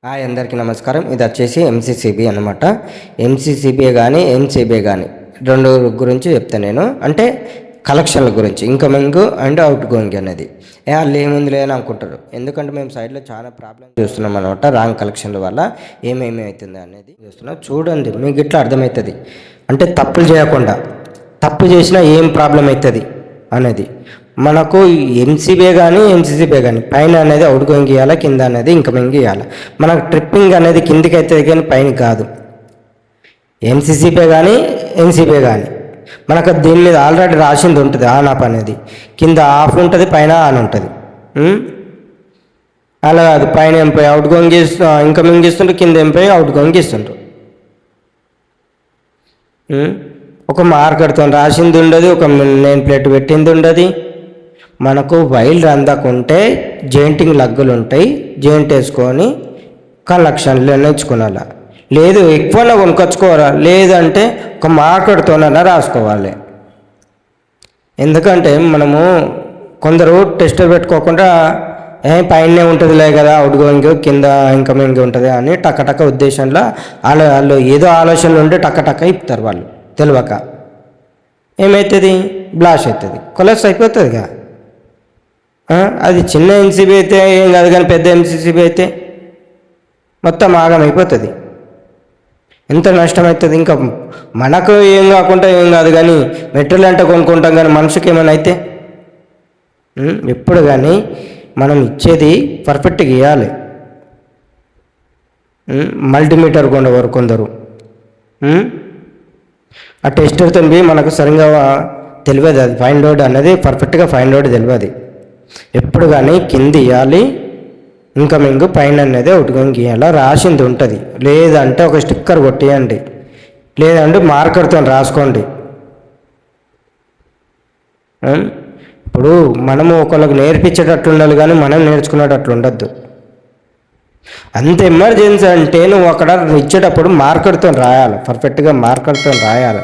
Hi అందరికీ నమస్కారం. ఇది వచ్చేసి ఎంసీసీబీ అనమాట. ఎంసీసీబీఏ కానీ ఎంసీబీఏ కానీ రెండు గురించి చెప్తాను నేను. అంటే కలెక్షన్ల గురించి, ఇన్కమింగ్ అండ్ అవుట్ గోయింగ్ అనేది. వాళ్ళు ఏముంది లేని అనుకుంటారు. ఎందుకంటే మేము సైడ్లో చాలా ప్రాబ్లమ్ చూస్తున్నాం అనమాట. రాంగ్ కలెక్షన్ల వల్ల ఏమేమి అవుతుంది అనేది చూస్తున్నాం. చూడండి, మీకు ఇట్లా అర్థమవుతుంది. అంటే తప్పులు చేయకుండా, తప్పు చేసినా ఏం ప్రాబ్లం అవుతుంది అనేది. మనకు ఎంసీబీఏ కానీ ఎంసీసీబీఏ కానీ పైన అనేది అవుట్ గోయింగ్ ఇవ్వాలి, కింద అనేది ఇన్కమింగ్ ఇవ్వాలి. మనకు ట్రిప్పింగ్ అనేది కిందికి అవుతుంది కానీ పైన కాదు. ఎంసీసీబీఏ కానీ ఎన్సీబీఏ కానీ మనకు దీని మీద ఆల్రెడీ రాసింది ఉంటుంది. ఆన్ ఆఫ్ అనేది కింద ఆఫ్ ఉంటుంది, పైన ఆన్ ఉంటుంది. అలా కాదు, పైన ఎంపై అవుట్ గోయింగ్ ఇన్కమింగ్ ఇస్తుంటారు, కింద ఎంపై అవుట్ గోయింగ్ ఇస్తుంటారు. ఒక మార్కర్తో రాసింది ఉండదు, ఒక నేమ్ ప్లేట్ పెట్టింది ఉండదు. మనకు వైల్ అందకుంటే జెయింటింగ్ లగ్గులు ఉంటాయి, జెయింట్ వేసుకొని కలెక్షన్లు నేర్చుకోవాలా. లేదు ఎక్కువనే కొనుక్కొచ్చుకోవాలా, లేదంటే ఒక మార్కర్తోనైనా రాసుకోవాలి. ఎందుకంటే మనము కొందరు టెస్ట్ పెట్టుకోకుండా పైనే ఉంటుందిలే కదా అవుట్ గోయింగ్, కింద ఇన్కమింగ్ ఉంటుంది అని టక్కటక్క ఉద్దేశంలో వాళ్ళు ఏదో ఆలోచనలు ఉంటే టక్కటక్క ఇప్పుతారు. వాళ్ళు తెలియక ఏమవుతుంది, బ్లాష్ అవుతుంది, కొలెస్ అయిపోతుందిగా. అది చిన్న ఎంసీబీ అయితే ఏం కాదు, కానీ పెద్ద ఎంసీసీబీ అయితే మొత్తం ఆగమైపోతుంది. ఎంత నష్టం అవుతుంది. ఇంకా మనకు ఏం కాకుండా ఏం కాదు, కానీ మెటీరియల్ అంటే కొనుక్కుంటాం, కానీ మనిషికి ఏమైనా అయితే ఎప్పుడు కానీ మనం ఇచ్చేది పర్ఫెక్ట్గా ఇవ్వాలి. మల్టీమీటర్ కొండవారు కొందరు ఆ టెస్టర్తో మనకు సరిగ్గా తెలియదు, అది ఫైండ్ అవుట్ అనేది పర్ఫెక్ట్గా ఫైండ్ అవుట్ తెలియదు. ఎప్పుడు కానీ కింద ఇవ్వాలి, ఇన్కమింగ్ పైన అనేది అవుట్ గోయింగ్ ఇవ్వాలి, రాసింది ఉంటుంది. లేదంటే ఒక స్టిక్కర్ కొట్టేయండి, లేదంటే మార్కర్తో రాసుకోండి. ఇప్పుడు మనము ఒకళ్ళకి నేర్పించేటట్టు ఉండాలి, కానీ మనం నేర్చుకునేటట్లు ఉండద్దు. అంత ఎమర్జెన్సీ అంటే నువ్వు అక్కడ ఇచ్చేటప్పుడు మార్కర్తో రాయాలి, పర్ఫెక్ట్గా మార్కర్తో రాయాలి.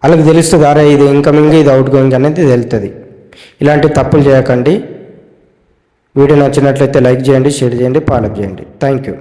వాళ్ళకి తెలుస్తుంది, అరే ఇది ఇన్కమింగ్ ఇది అవుట్ గోయింగ్ అనేది తెలుస్తుంది. ఇలాంటి తప్పులు చేయకండి. వీడియో నచ్చినట్లయితే లైక్ చేయండి, షేర్ చేయండి, ఫాలో చేయండి. Thank you.